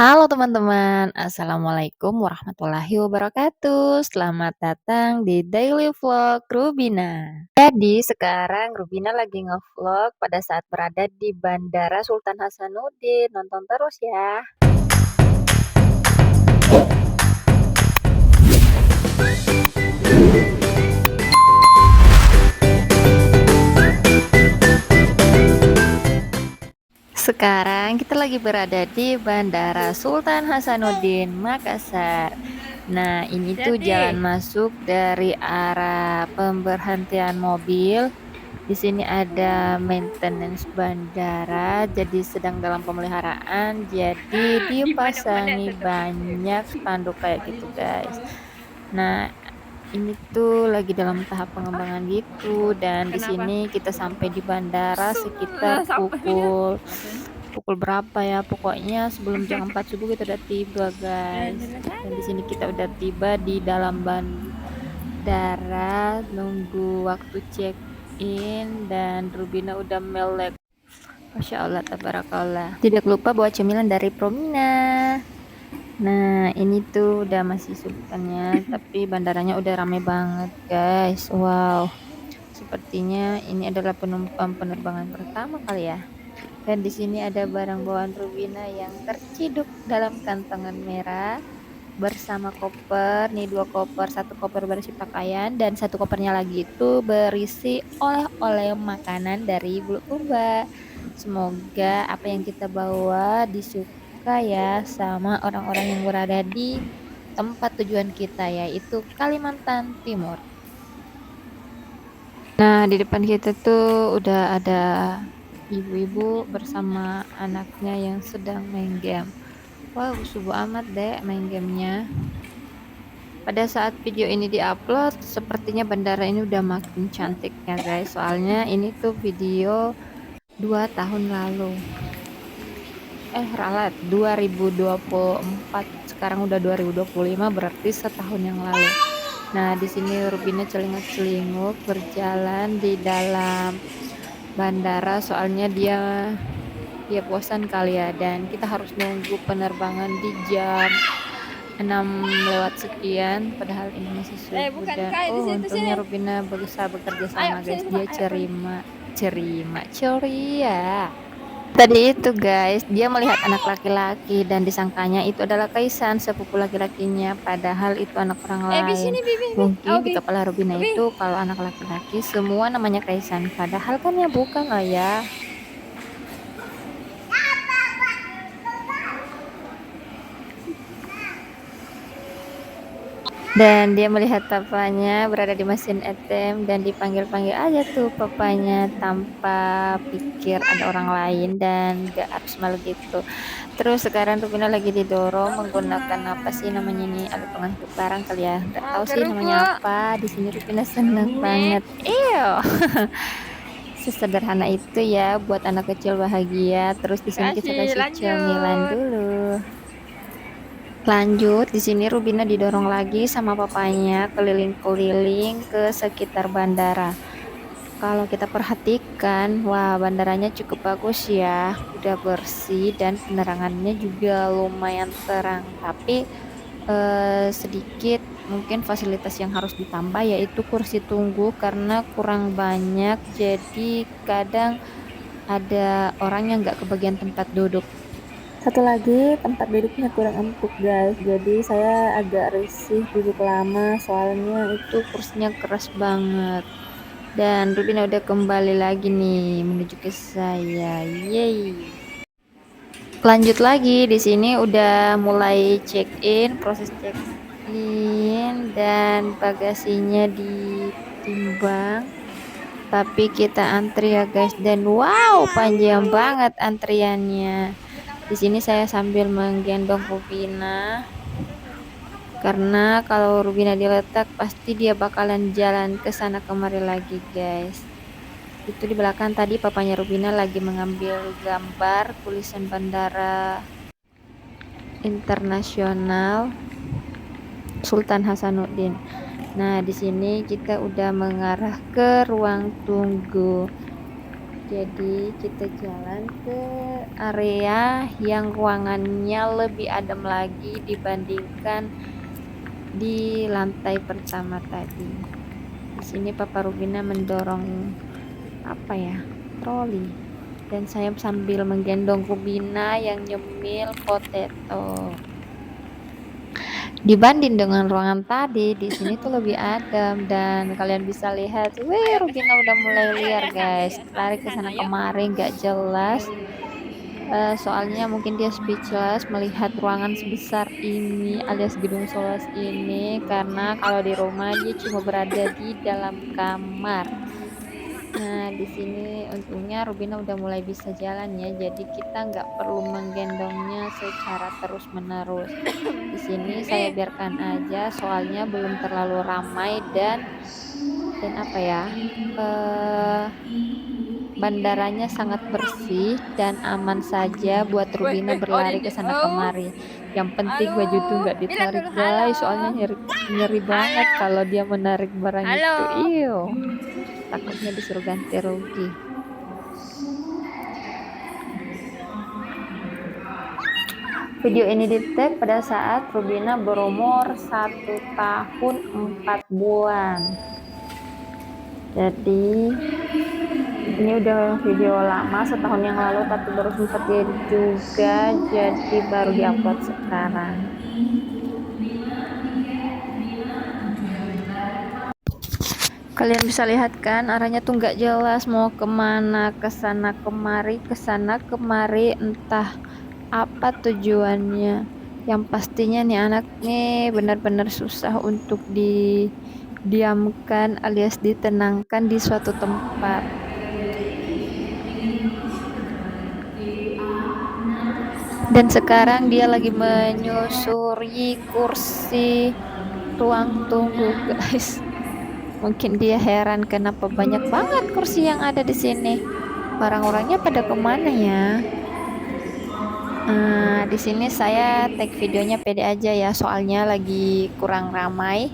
Halo teman-teman, Assalamualaikum warahmatullahi wabarakatuh. Selamat datang di Daily Vlog Rubina. Jadi sekarang Rubina lagi ngevlog pada saat berada di Bandara Sultan Hasanuddin. Nonton terus ya. Sekarang kita lagi berada di Bandara Sultan Hasanuddin, Makassar. Nah, ini tuh jalan masuk dari arah pemberhentian mobil. Di sini ada maintenance bandara, jadi sedang dalam pemeliharaan. Jadi dipasangi banyak spanduk kayak gitu, guys. Nah, ini tuh lagi dalam tahap pengembangan gitu, dan di sini kita sampai di bandara sekitar pukul berapa ya? Pokoknya sebelum jam 4 subuh kita udah tiba, guys. Dan di sini kita udah tiba di dalam bandara, nunggu waktu check in, dan Rubina udah melek. Masya Allah, tabarakallah. Tidak lupa bawa cemilan dari Promina. Nah, ini tuh udah masih subuhannya, tapi bandaranya udah rame banget, guys. Wow, sepertinya ini adalah penumpang penerbangan pertama kali ya. Dan di sini ada barang bawaan Rubina yang terciduk dalam kantongan merah bersama koper. Nih, dua koper, satu koper berisi pakaian dan satu kopernya lagi itu berisi oleh-oleh makanan dari Bulukumba. Semoga apa yang kita bawa disuka ya sama orang-orang yang berada di tempat tujuan kita, yaitu Kalimantan Timur. Nah, di depan kita tuh udah ada ibu-ibu bersama anaknya yang sedang main game. Wow, subuh amat deh main gamenya. Pada saat video ini diupload, sepertinya bandara ini udah makin cantik ya guys. Soalnya ini tuh video 2 tahun lalu. Ralat 2024, sekarang udah 2025, berarti setahun yang lalu. Nah, di sini Rubina celingak-celinguk berjalan di dalam bandara, soalnya dia bosan kali ya, dan kita harus nunggu penerbangan di jam 6 lewat sekian, padahal ini masih subuh. Dan untungnya Rubina bisa bekerja sama guys, dia ceria. Tadi itu guys, dia melihat anak laki-laki dan disangkanya itu adalah Kaisan, sepupu laki-lakinya, padahal itu anak orang lain. Mungkin di kepala Rubina itu kalau anak laki-laki semua namanya Kaisan, padahal kan ya bukan lah ya. Dan dia melihat papanya berada di mesin ATM dan dipanggil-panggil aja tuh papanya tanpa pikir ada orang lain dan gak harus malu gitu. Terus sekarang Rubina lagi didorong menggunakan apa sih namanya nih, alat pengangkut barang kali ya, nggak tahu sih namanya apa. Di sini Rubina seneng banget. Sesederhana itu ya buat anak kecil bahagia. Terus di sini kita kasih cemilan dulu. Lanjut, di sini Rubina didorong lagi sama papanya keliling-keliling ke sekitar bandara. Kalau kita perhatikan, wah bandaranya cukup bagus ya, udah bersih dan penerangannya juga lumayan terang. Tapi sedikit mungkin fasilitas yang harus ditambah, yaitu kursi tunggu karena kurang banyak. Jadi kadang ada orang yang nggak kebagian tempat duduk. Satu lagi, tempat duduknya kurang empuk guys, jadi saya agak risih duduk lama soalnya itu kursinya keras banget. Dan Rubina udah kembali lagi nih menuju ke saya. Yeay. Lanjut lagi, di sini udah mulai check in, proses check in, dan bagasinya ditimbang. Tapi kita antri ya guys, dan wow panjang banget antriannya. Di sini saya sambil menggendong Rubina, karena kalau Rubina diletak pasti dia bakalan jalan ke sana kemari lagi guys. Itu di belakang tadi papanya Rubina lagi mengambil gambar tulisan Bandara Internasional Sultan Hasanuddin. Nah, di sini kita udah mengarah ke ruang tunggu. Jadi kita jalan ke area yang ruangannya lebih adem lagi dibandingkan di lantai pertama tadi. Di sini Papa Rubina mendorong apa ya, troli, dan saya sambil menggendong Rubina yang nyemil potato. Dibanding dengan ruangan tadi, di sini tuh lebih adem dan kalian bisa lihat, wih, Rubina udah mulai liar guys, lari ke sana kemari nggak jelas. Soalnya mungkin dia speechless melihat ruangan sebesar ini alias gedung solas ini, karena kalau di rumah dia cuma berada di dalam kamar. Nah, di sini untungnya Rubina udah mulai bisa jalan ya, jadi kita nggak perlu menggendongnya secara terus-menerus. Di sini saya biarkan aja, soalnya belum terlalu ramai dan apa ya, bandaranya sangat bersih dan aman saja buat Rubina berlari ke sana kemari. Yang penting baju tuh nggak ditarik guys, soalnya nyeri banget kalau dia menarik barang itu. Iyo, takutnya disuruh ganti rugi. Video ini di-tag pada saat Rubina berumur 1 tahun 4 bulan. Jadi ini udah video lama, setahun yang lalu, tapi baru sempat edit juga, jadi baru diupload sekarang. Kalian bisa lihat kan, arahnya tuh nggak jelas mau kemana, kesana kemari, entah apa tujuannya. Yang pastinya nih anak nih benar-benar susah untuk didiamkan alias ditenangkan di suatu tempat. Dan sekarang dia lagi menyusuri kursi ruang tunggu guys. Mungkin dia heran kenapa banyak banget kursi yang ada di sini. Orang-orangnya pada kemana ya? Di sini saya tag videonya pede aja ya, soalnya lagi kurang ramai.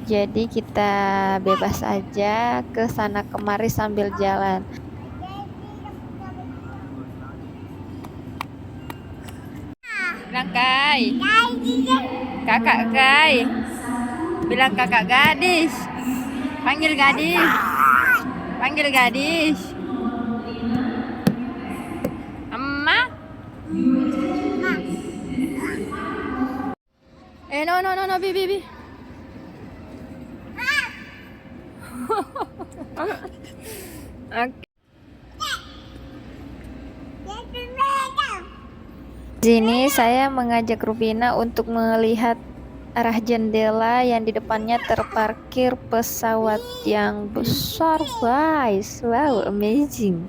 Jadi kita bebas aja ke sana kemari sambil jalan. Bilang Kai, kakak Kai, bilang kakak gadis, panggil gadis, panggil gadis, emak. No, bi. Oke. Di sini saya mengajak Rubina untuk melihat arah jendela yang di depannya terparkir pesawat yang besar guys. Wow, amazing.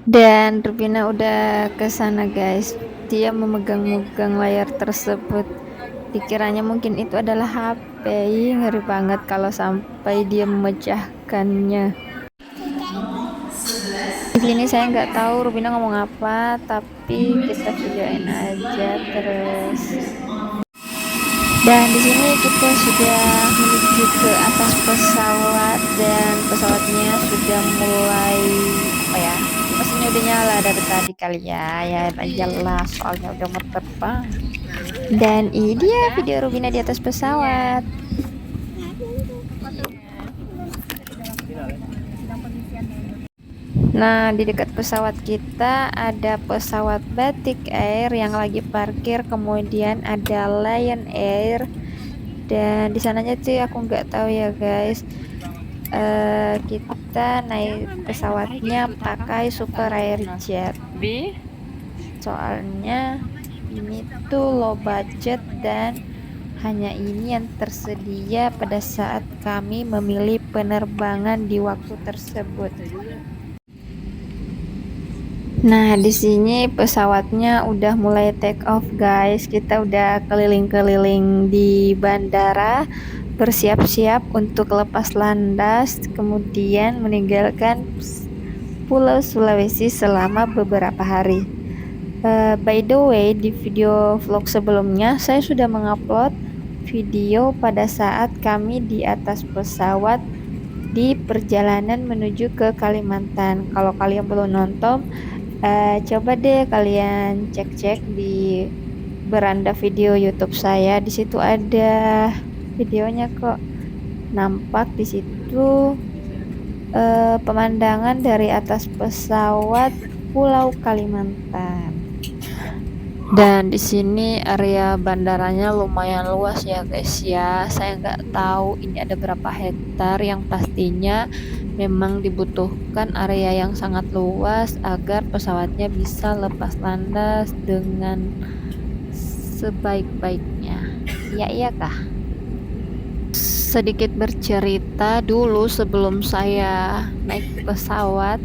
Dan Rubina udah ke sana guys. Dia memegang-megang layar tersebut. Dikiranya mungkin itu adalah HP. Ngeri banget kalau sampai dia memecahkannya. Di sini saya nggak tahu Rubina ngomong apa, tapi kita videoin aja terus. Dan di sini kita sudah menuju ke atas pesawat dan pesawatnya sudah mulai mesinnya udah nyala dari tadi kali ya jelas soalnya udah mau terbang. Dan ini dia video Rubina di atas pesawat. Nah, di dekat pesawat kita ada pesawat Batik Air yang lagi parkir, kemudian ada Lion Air, dan di sananya sih aku nggak tahu ya guys. Kita naik pesawatnya pakai Super Airjet. Soalnya ini tuh low budget dan hanya ini yang tersedia pada saat kami memilih penerbangan di waktu tersebut. Nah, di sini pesawatnya udah mulai take off guys. Kita udah keliling-keliling di bandara, bersiap-siap untuk lepas landas, kemudian meninggalkan Pulau Sulawesi selama beberapa hari. By the way, di video vlog sebelumnya saya sudah mengupload video pada saat kami di atas pesawat di perjalanan menuju ke Kalimantan. Kalau kalian belum nonton, coba deh kalian cek-cek di beranda video YouTube saya. Di situ ada videonya kok. Nampak di situ pemandangan dari atas pesawat Pulau Kalimantan. Dan di sini area bandaranya lumayan luas ya guys ya. Saya nggak tahu ini ada berapa hektar, yang pastinya memang dibutuhkan area yang sangat luas agar pesawatnya bisa lepas landas dengan sebaik-baiknya. Ya iya kah? Sedikit bercerita, dulu sebelum saya naik pesawat,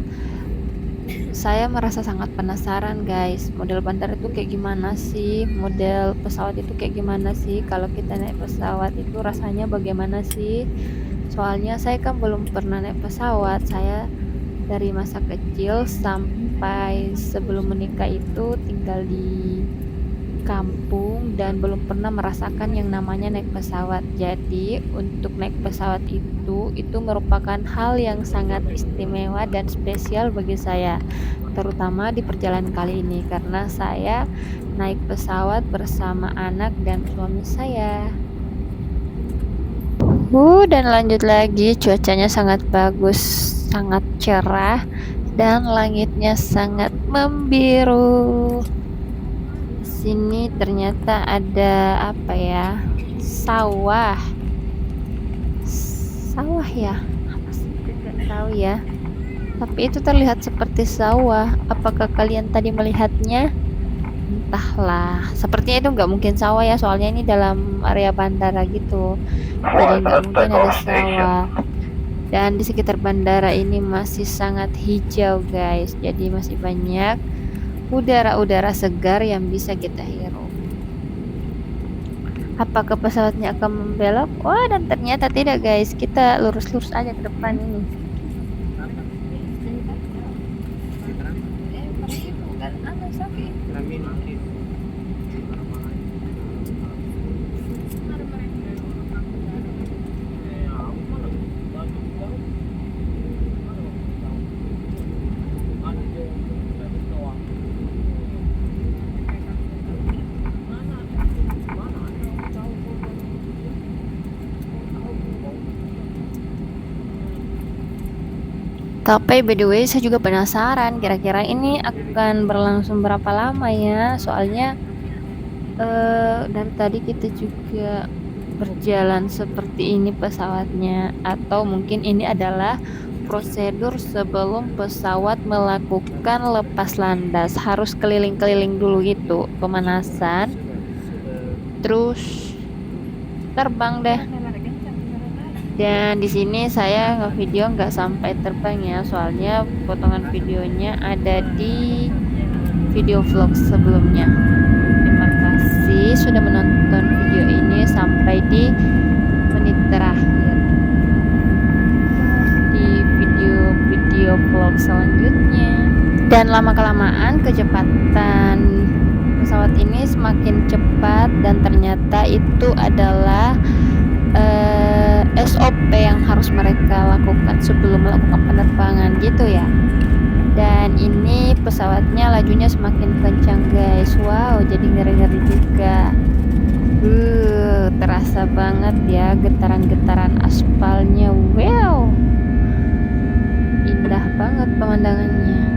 saya merasa sangat penasaran guys, model bandara itu kayak gimana sih, model pesawat itu kayak gimana sih, kalau kita naik pesawat itu rasanya bagaimana sih. Soalnya saya kan belum pernah naik pesawat. Saya dari masa kecil sampai sebelum menikah itu tinggal di kampung dan belum pernah merasakan yang namanya naik pesawat. Jadi untuk naik pesawat itu merupakan hal yang sangat istimewa dan spesial bagi saya, terutama di perjalanan kali ini karena saya naik pesawat bersama anak dan suami saya. Dan lanjut lagi, cuacanya sangat bagus, sangat cerah dan langitnya sangat membiru. Sini ternyata ada apa ya, sawah ya, apa sih, nggak tahu ya, tapi itu terlihat seperti sawah. Apakah kalian tadi melihatnya? Entahlah, sepertinya itu nggak mungkin sawah ya, soalnya ini dalam area bandara gitu, jadi nggak mungkin ada sawah. Dan di sekitar bandara ini masih sangat hijau guys, jadi masih banyak udara-udara segar yang bisa kita hirup. Apakah pesawatnya akan membelok? Wah, dan ternyata tidak guys, kita lurus-lurus aja ke depan ini. Tapi by the way, saya juga penasaran kira-kira ini akan berlangsung berapa lama ya. Soalnya dari tadi kita juga berjalan seperti ini pesawatnya, atau mungkin ini adalah prosedur sebelum pesawat melakukan lepas landas. Harus keliling-keliling dulu gitu, pemanasan, terus terbang deh. Dan di sini saya ngevideo nggak sampai terbang ya, soalnya potongan videonya ada di video vlog sebelumnya. Terima kasih sudah menonton video ini sampai di menit terakhir. Di video vlog selanjutnya. Dan lama-kelamaan kecepatan pesawat ini semakin cepat, dan ternyata itu adalah SOP yang harus mereka lakukan sebelum melakukan penerbangan gitu ya. Dan ini pesawatnya lajunya semakin kencang guys. Wow, jadi ngeri-ngeri juga. Terasa banget ya getaran-getaran aspalnya. Wow, indah banget pemandangannya.